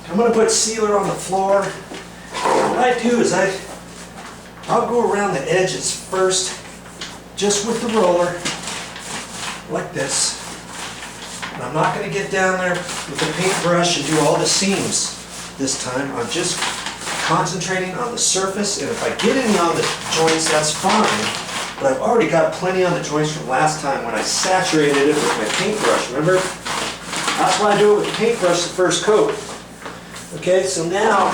I'm going to put sealer on the floor. What I do is I'll go around the edges first, just with the roller, like this. And I'm not going to get down there with a paintbrush and do all the seams this time. I'm just concentrating on the surface, and if I get any on the joints, that's fine. But I've already got plenty on the joints from last time when I saturated it with my paintbrush, remember? That's why I do it with the paintbrush the first coat. Okay, so now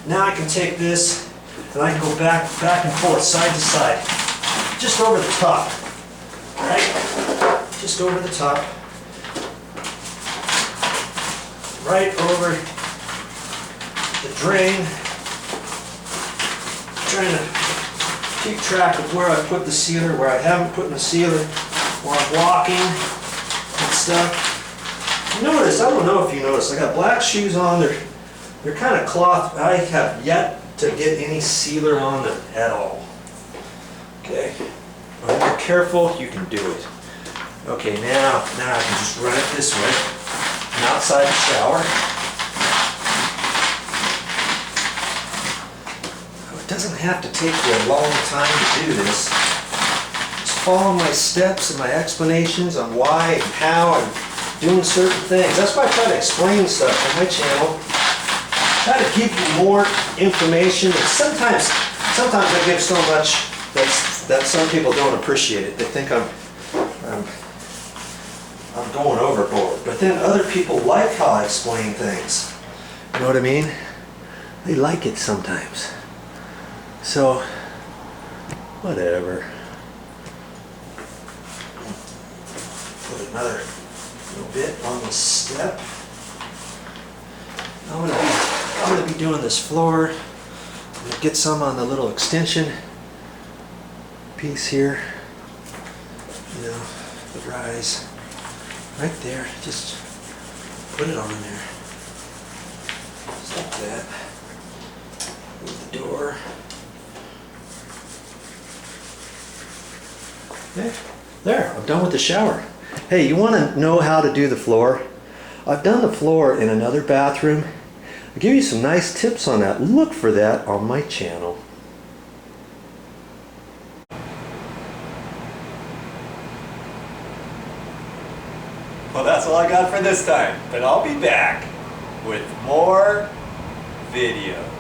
I can take this and I can go back and forth, side to side, just over the top, right? Just over the top, right over the drain, trying to keep track of where I put the sealer, where I haven't put the sealer, while I'm walking and stuff. Notice, I don't know if you noticed, I got black shoes on, they're kind of cloth. I have yet to get any sealer on them at all. Okay, when you're careful, you can do it. Okay, now I can just run it this way. I'm outside the shower. It doesn't have to take you a long time to do this. Just follow my steps and my explanations on why and how I'm doing certain things. That's why I try to explain stuff on my channel. Try to give you more information. And sometimes I give so much that some people don't appreciate it. They think I'm going overboard. But then other people like how I explain things. You know what I mean? They like it sometimes. So, whatever. Put another little bit on the step. I'm gonna be doing this floor. I'm gonna get some on the little extension piece here. You know, the rise right there. Just put it on there. Just like that. Move the door. There, I'm done with the shower. Hey, you want to know how to do the floor? I've done the floor in another bathroom. I'll give you some nice tips on that. Look for that on my channel. Well, that's all I got for this time, but I'll be back with more videos.